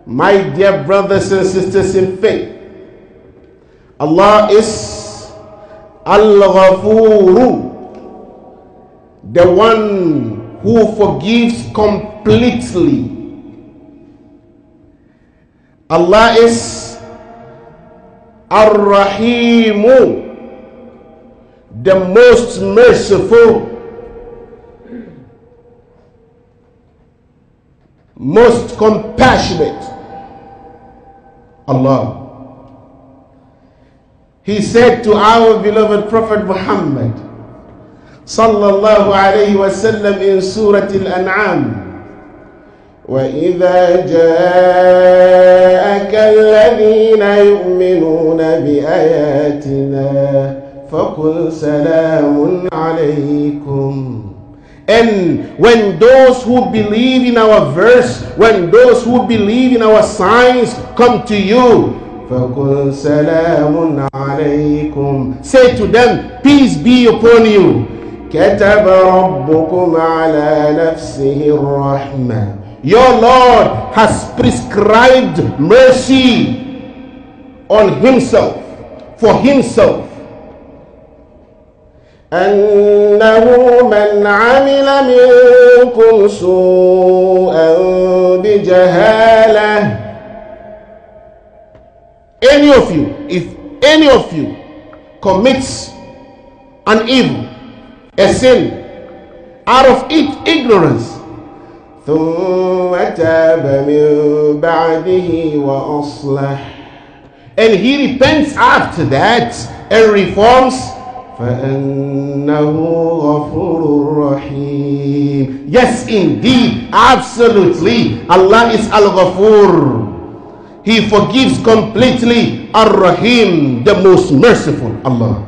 My dear brothers and sisters in faith, Allah is Al-Ghafuru, the one who forgives completely. Allah is Ar-Rahimu, the most merciful, most compassionate. Allah. He said to our beloved Prophet Muhammad sallallahu alayhi wa sallam in Surah Al-An'am, وَإِذَا جَاءَكَ الَّذِينَ يُؤْمِنُونَ بِآيَاتِنَا فَقُلْ سَلَامٌ عَلَيْكُمْ. And when those who believe in our verse, when those who believe in our signs come to you, فَقُلْ سَلَامٌ عَلَيْكُمْ, say to them, peace be upon you. كَتَبَ رَبُّكُمْ عَلَى نَفْسِهِ الرَّحْمَةِ. Your Lord has prescribed mercy on himself, for himself. أنه من عمل منكم سوءا بجهالة. Any of you, if any of you commits an evil, a sin, out of ignorance, ثم تاب من بعده وأصلح, and he repents after that and reforms, فَأَنَّهُ غَفُورٌ رَحِيمٌ. Yes, indeed, absolutely, Allah is Al-Ghafur. He forgives completely. Ar-Rahim, the most merciful. Allah.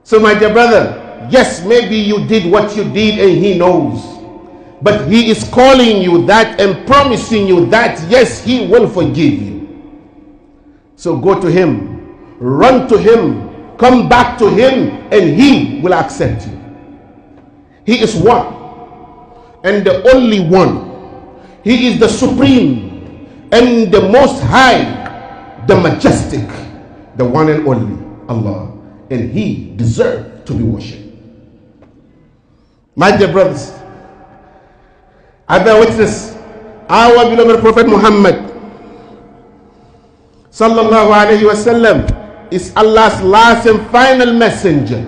So my dear brother, yes, maybe you did what you did and he knows, but he is calling you that and promising you that, yes, he will forgive you. So go to him, run to him, come back to him, and he will accept you. He is one and the only one. He is the supreme and the most high, the majestic, the one and only Allah, and he deserves to be worshipped. My dear brothers, I bear witness, our beloved Prophet Muhammad sallallahu alayhi wa sallam is Allah's last and final messenger.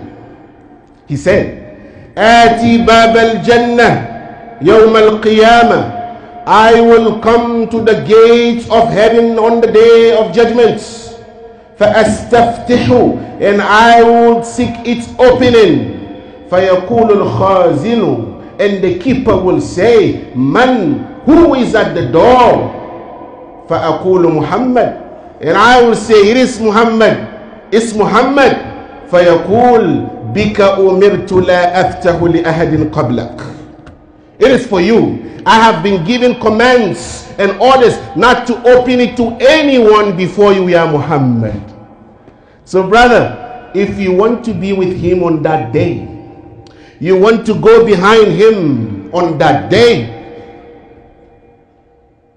He said, Ati bab al-Jannah yawm al-Qiyamah. I will come to the gates of heaven on the day of judgment. فَأَسْتَفْتِحُ, and I will seek its opening. فَيَقُولُ الْخَازِنُ, and the keeper will say, Man, who is at the door? فَأَقُولُ Muhammad, and I will say, it is Muhammad. It's Muhammad. فَيَقُولُ بِكَ أُمِرْتُ لَا أَفْتَحُ لِأَحَدٍ قَبْلَكَ. It is for you. I have been given commands and orders not to open it to anyone before you, Ya Muhammad. So brother, if you want to be with him on that day, you want to go behind him on that day,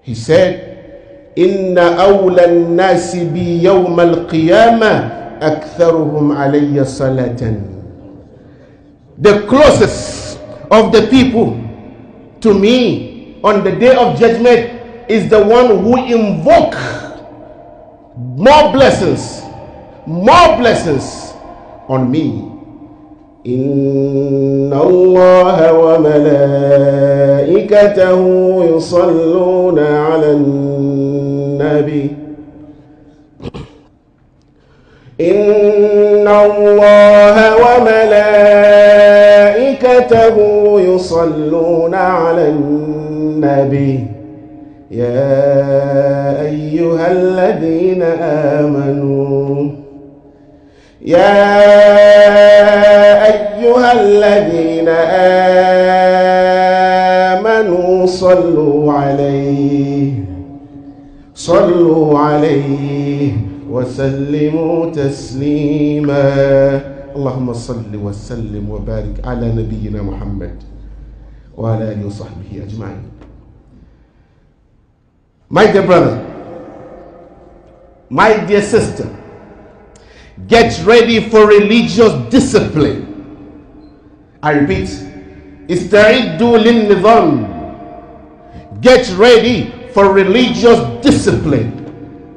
he said, Inna awla an-nasi bi yawm al-qiyamah aktharuhum alayya salatan. The closest of the people to me on the day of judgment is the one who invoke more blessings on me. Inna Allah wa malaikatahu yusalluna ala nabi. Inna Allah wa malaikatahu yusalluna ala nabi. Ya ayyuhalladhina amanu. يا أيها الذين آمنوا صلوا عليه وسلموا تسليما. اللهم صل وسلم وبارك على نبينا محمد وعلى آله وصحبه أجمعين. My dear brother, my dear sister, get ready for religious discipline. I repeat, استعدوا للنظام. Get ready for religious discipline.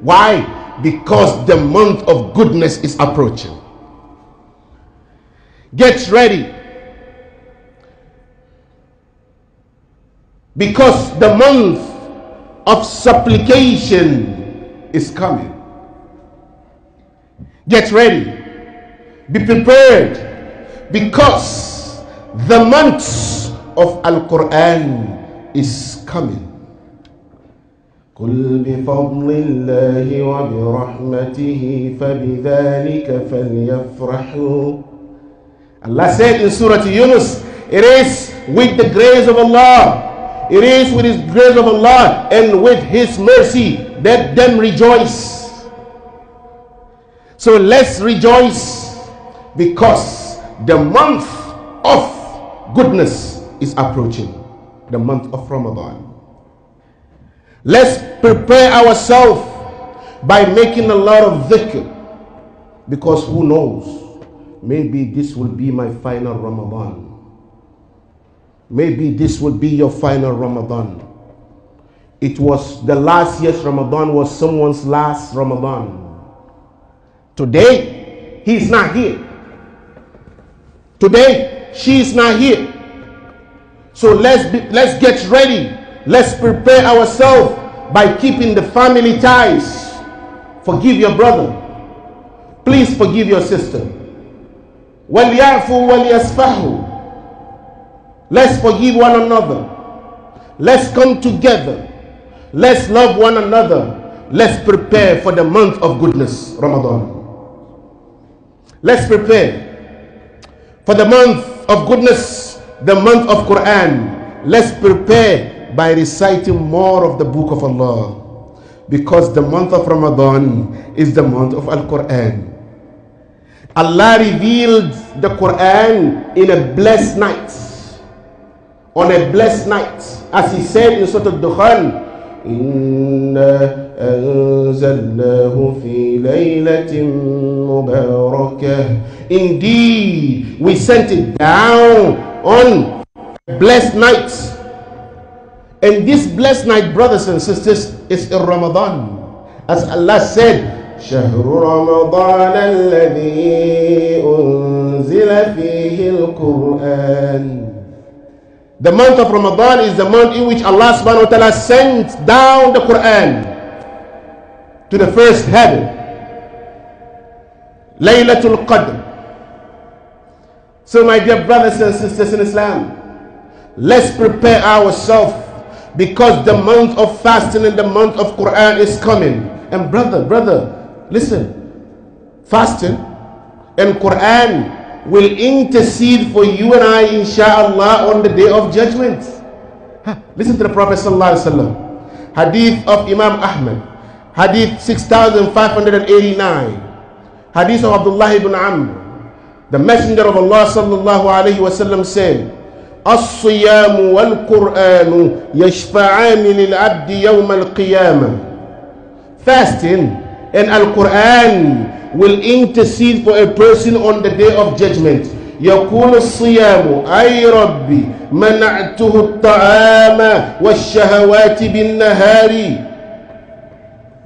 Why? Because the month of goodness is approaching. Get ready. Because the month of supplication is coming. Get ready. Be prepared. Because the month of Al-Quran is coming. قل بفضل الله وبرحمته فبذلك فليفرحوا. Allah said in Surah Yunus, it is with the grace of Allah, it is with His grace of Allah and with His mercy, let them rejoice. So let's rejoice because the month of goodness is approaching, the month of Ramadan. Let's prepare ourselves by making a lot of dhikr, because who knows, maybe this will be my final Ramadan. Maybe this will be your final Ramadan. It was the last year's Ramadan was someone's last Ramadan. Today, he's not here. Today, she's not here. So let's get ready. Let's prepare ourselves by keeping the family ties. Forgive your brother. Please forgive your sister. وَلْيَعْفُوا وَلْيَصْفَحُوا. Let's forgive one another. Let's come together. Let's love one another. Let's prepare for the month of goodness, Ramadan. Let's prepare for the month of goodness, the month of Quran. Let's prepare by reciting more of the book of Allah, because the month of Ramadan is the month of Al-Quran. Allah revealed the Quran in a blessed night, on a blessed night, as He said in Surah Al-Dukhan, إِنَّا أَنزَلْنَاهُ فِي لَيْلَةٍ مُبَارَكَةٍ. Indeed, we sent it down on a blessed night. And this blessed night, brothers and sisters, is in Ramadan. As Allah said, شهر رمضان الذي أنزل فيه القرآن. The month of Ramadan is the month in which Allah subhanahu wa ta'ala sent down the Quran to the first heaven. Laylatul Qadr. So my dear brothers and sisters in Islam, let's prepare ourselves, because the month of fasting and the month of Quran is coming. And brother, listen, fasting and Quran will intercede for you and I, inshallah, on the day of judgment. Listen to the Prophet sallallahu alaihi wasallam. Hadith of Imam Ahmad, hadith 6589, hadith of Abdullah ibn Amr. The Messenger of Allah sallallahu alaihi wasallam said, الصيام والقرآن يشفعان للعبد يوم القيامة. Fasting and Al-Quran will intercede for a person on the day of judgment. يقول الصيام أي ربي منعته الطعام والشهوات بالنهار.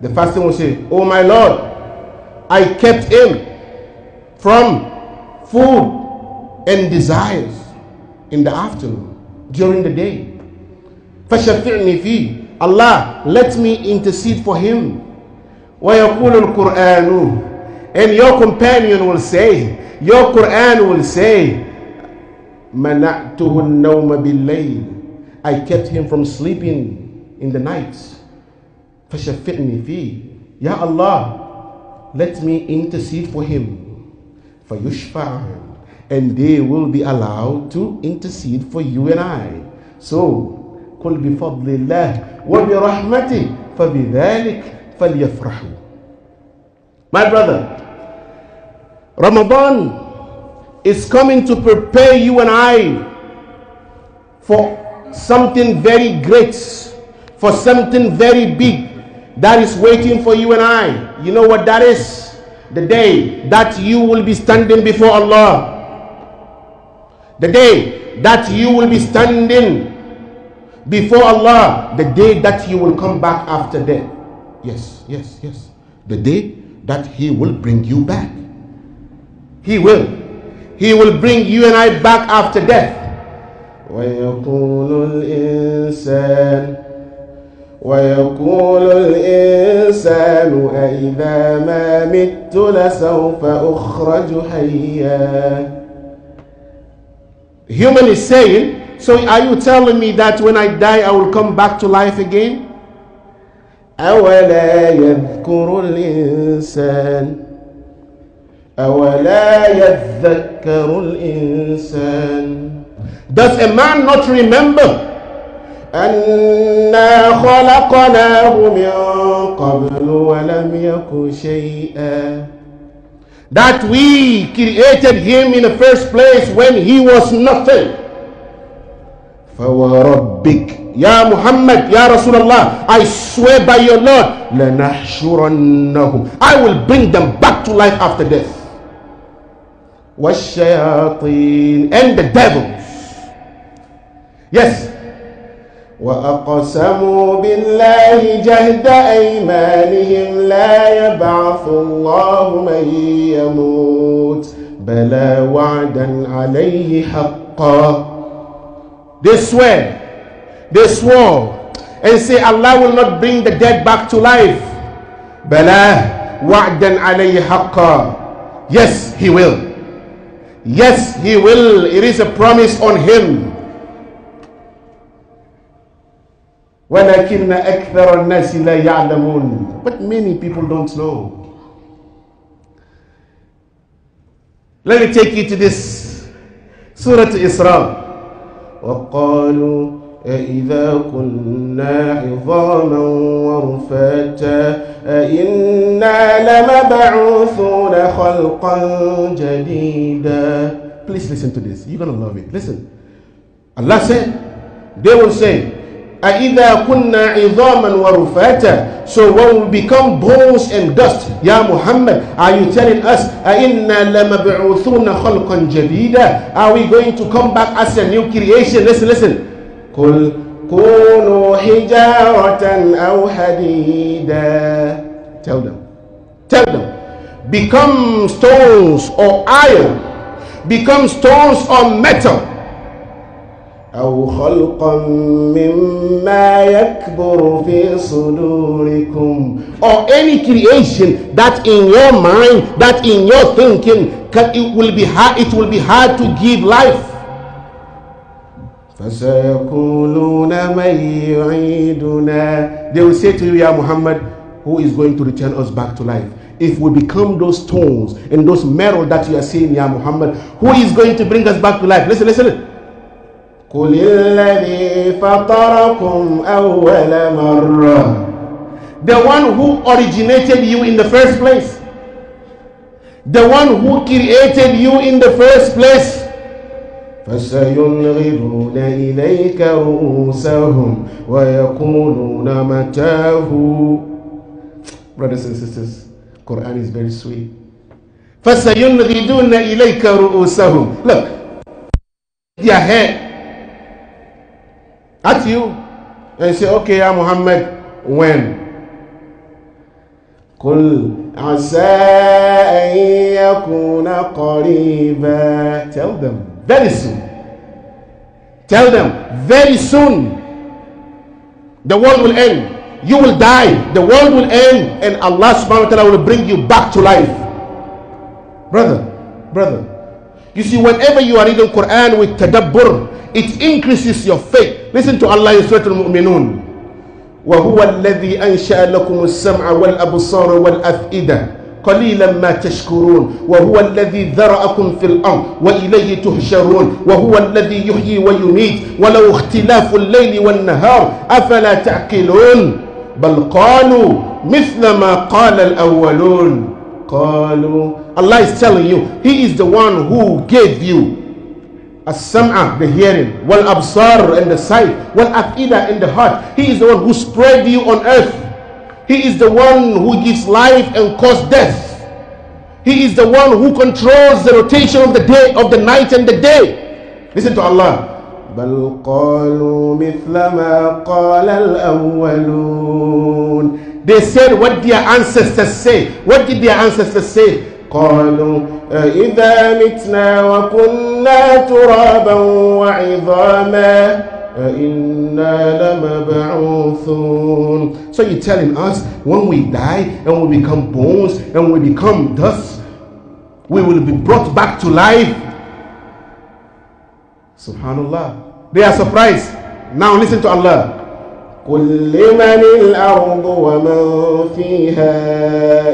The fasting will say, oh my Lord, I kept him from food and desires in the afternoon, during the day. فَشَفِعْنِي فِي. Allah, let me intercede for him. وَيَقُولُ الْقُرْآنُ. And your companion will say, your Quran will say, مَنَعْتُهُ النَّوْمَ بِاللَّيْلِ. I kept him from sleeping in the nights. فَشَفِعْنِي فِي. Ya Allah, let me intercede for him. فَيُشْفَعَ. And they will be allowed to intercede for you and I. So, قُلْ بِفَضْلِ اللَّهِ وَبِرَحْمَتِهِ فَبِذَلِكَ فَلْيَفْرَحُوا. My brother, Ramadan is coming to prepare you and I for something very great, for something very big that is waiting for you and I. You know what that is? The day that you will be standing before Allah. The day that you will be standing before Allah. The day that you will come back after death. Yes, yes, yes. The day that He will bring you back. He will. He will bring you and I back after death. ويقول الإنسان أإذا ما مت لسوف أخرج حيا. Human is saying, so are you telling me that when I die I will come back to life again? أولا يذكر الإنسان أولا يذكر الإنسان. Does a man not remember أنا خلقناه من قبل ولم يك شيئا, that we created him in the first place when he was nothing? فوربك يا محمد يا رسول الله, I swear by your Lord, لنحشرنهم, I will bring them back to life after death. والشياطين, and the devils. Yes. وأقسموا بالله جهد أيمانهم لا يبعث الله من يموت بلى وعدا عليه حقا. They swore and say Allah will not bring the dead back to life. بلى وعدا عليه حقا. Yes, He will. Yes, He will. It is a promise on Him. وَلَكِنَّ أَكْثَرَ النَّاسِ لَا يَعْلَمُونَ. But many people don't know. Let me take you to this Surah Isra. وَقَالُوا أَإِذَا كُنَّا عِظَامًا وَرُفَاتًا أَإِنَّا لَمَبْعُوثُونَ خَلْقًا جَدِيدًا. Please listen to this. You're going to love it. Listen. Allah said, they will say, أَإِذَا كُنَّا عِظَامًا وَرُفَاتًا. So when we become bones and dust, Ya Muhammad, are you telling us أَإِنَّا لَمَبْعُوثُونَ خَلْقًا جَدِيدًا? Are we going to come back as a new creation? Listen, listen. قُلْ كُونُوا حِجَارَةً أَوْ حَدِيدًا. Tell them, become stones or iron, become stones or metal. أو خلقا مما يكبر في صدوركم, or any creation that in your mind, that in your thinking, it will be hard to give life. فسيقولون من يعيدنا. They will say to you, Ya Muhammad, who is going to return us back to life? If we become those stones and those metal that you are saying, Ya Muhammad, who is going to bring us back to life? Listen, listen. قُلِ الَّذِي فَطَرَكُمْ أَوَّلَ مَرَّةٍ. The one who originated you in the first place. The one who created you in the first place. فَسَيُنْغِضُونَ إِلَيْكَ رُؤُوسَهُمْ وَيَقُولُونَ مَتَاهُ. Brothers and sisters, Quran is very sweet. فَسَيُنْغِضُونَ إِلَيْكَ رُؤُوسَهُمْ. Look, their head at you and say, okay, Ya Muhammad, when? قُلْ عَسَىٰ أَن يَكُونَ قَرِيبًا. Tell them, very soon. Tell them, very soon. The world will end. You will die. The world will end. And Allah subhanahu wa ta'ala will bring you back to life. Brother. You see, whenever you are reading Quran with tadabbur, it increases your faith. Listen to Allah in Surah Al-Mu'minun. وَهُوَ الَّذِي أَنْشَأَ لَكُمُ السَّمْعَ وَالْأَبْصَارَ وَالْأَفْئِدَةَ قَلِيلًا مَا تَشْكُرُونَ وَهُوَ الَّذِي ذَرَأَكُمْ فِي الْأَرْضِ وَإِلَيْهِ تُحْشَرُونَ وَهُوَ الَّذِي يُحْيِي وَيُمِيتُ وَلَوْ اخْتِلَافُ اللَّيْلِ وَالنَّهَارِ أَفَلَا تَعْقِلُونَ بَلْ قَالُوا مِثْلَ مَا قَالَ الْأَوَّلُونَ قَالُوا. Allah is telling you, He is the one who gave you As-sam'a, the hearing, wal absar, and the sight, wal afida, in the heart. He is the one who spread you on earth. He is the one who gives life and causes death. He is the one who controls the rotation of the day, of the night and the day. Listen to Allah. بل قالوا مثل ما قال الأولون. They said what their ancestors say. What did their ancestors say? قالوا إذا متنا وكنا ترابا وعظاما إنا لمبعوثون. So you're telling us when we die and we become bones and we become dust, we will be brought back to life? Subhanallah. They are surprised. Now listen to Allah. قل لمن الأرض ومن فيها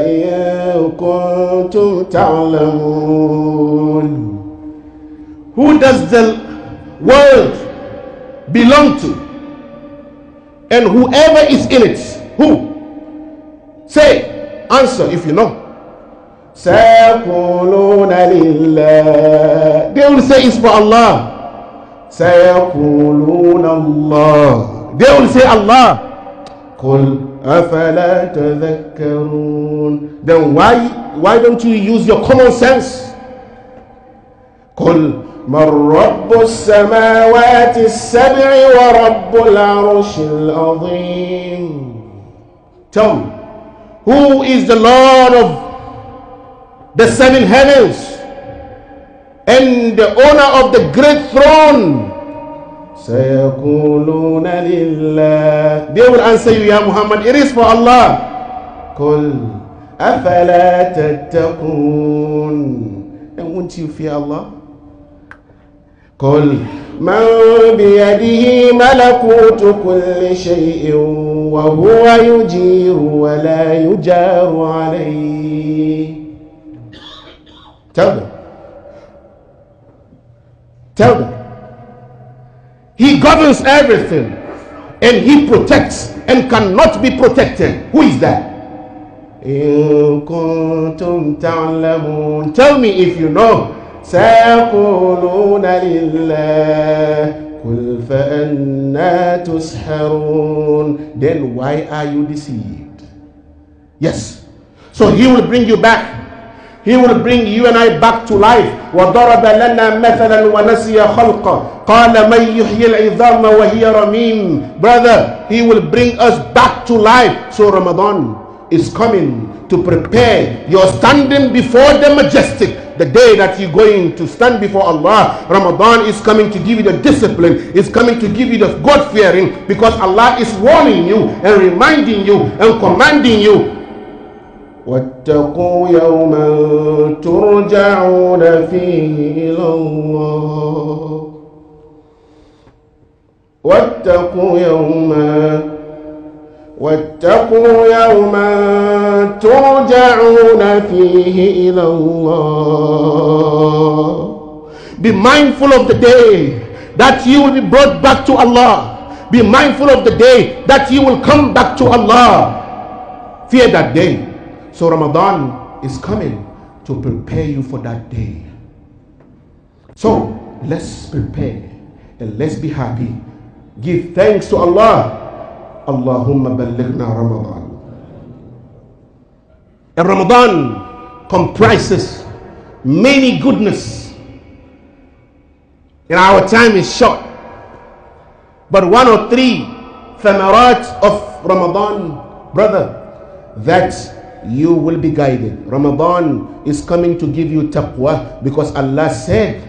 إن كنتم تعلمون. Who does the world belong to? And whoever is in it, who? Say, answer if you know. سيقولون لله. They will say it's for Allah. سيقولون الله. They will say Allah. قل أفلا تذكرون. Then why don't you use your common sense? قل من رب السماوات السبع ورب العرش العظيم. Tell me, who is the Lord of the seven heavens and the owner of the great throne? سيقولون لله. They will answer you, Ya Muhammad, it is for Allah. قل أفلا تتقون. And won't you fear Allah? قل من بيده ملكوت كل شيء وهو يجير ولا يجار عليه. Tell them. Tell them. He governs everything and he protects and cannot be protected. Who is that? إن كنتم تعلمون. Tell me if you know. سيقولون لله قل فأنا تسحرون. Then why are you deceived? Yes. So he will bring you back. He will bring you and I back to life. وضرب لنا مثلا ونسي خلقه قال من يحيي العظام وهي رميم. Brother, he will bring us back to life. So Ramadan is coming to prepare your standing before the majestic, the day that you're going to stand before Allah. Ramadan is coming to give you the discipline, is coming to give you the God-fearing, because Allah is warning you and reminding you and commanding you. واتقوا يوما ترجعون فيه إلى الله. واتقوا يوما ترجعون فيه إلى الله. Be mindful of the day that you will be brought back to Allah. Be mindful of the day that you will come back to Allah. Fear that day. So Ramadan is coming to prepare you for that day. So let's prepare and let's be happy. Give thanks to Allah. Allahumma ballighna Ramadan. And Ramadan comprises many goodness. And our time is short. But 1 or 3 thamarat of Ramadan, brother, that you will be guided. Ramadan is coming to give you taqwa, because Allah said,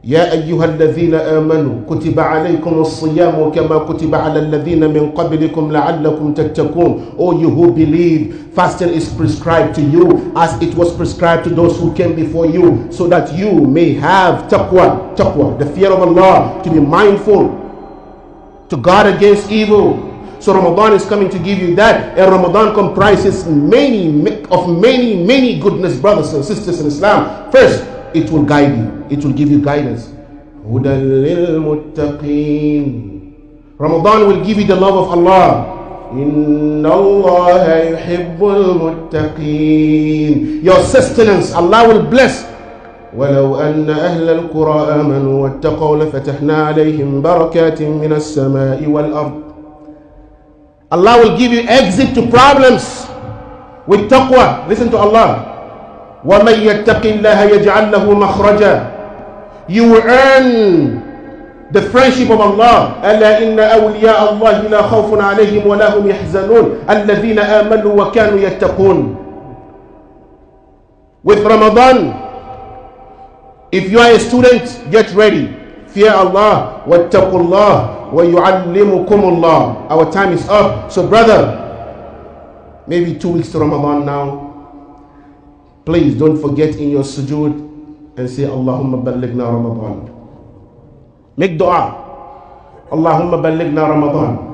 يا أيها الذين آمنوا كتب عليكم الصيام كما كتب على الذين من قبلكم لعلكم تتقون. O you who believe, fasting is prescribed to you as it was prescribed to those who came before you, so that you may have taqwa, the fear of Allah, to be mindful, to guard against evil. So Ramadan is coming to give you that, and Ramadan comprises many goodness, brothers and sisters in Islam. First, it will guide you. It will give you guidance. هُدًى لِلْمُتَّقِينَ. Ramadan will give you the love of Allah. إِنَّ اللَّهَ يُحِبُّ الْمُتَّقِينَ. Your sustenance, Allah will bless. ولو أن أهل القرى آمنوا واتقوا لفتحنا عليهم بركات من السماء والأرض. Allah will give you exit to problems with taqwa. Listen to Allah. وَمَنْ يَتَّقِ اللَّهَ يَجْعَلْ لَهُ مَخْرَجًا. You will earn the friendship of Allah. أَلَا إِنَّ أَوْلِيَاءَ اللَّهِ لَا خَوْفٌ عَلَيْهِمْ وَلَا هُمْ يَحْزَنُونَ الَّذِينَ آمَنُوا وَكَانُوا يَتَّقُونَ. With Ramadan, if you are a student, get ready. Fear Allah. وَاتَّقُوا اللَّهِ وَيُعَلِّمُكُمُ اللَّهِ. Our time is up. So brother, maybe 2 weeks to Ramadan now. Please don't forget in your sujood and say Allahumma ballighna Ramadan. Make dua. Allahumma ballighna Ramadan.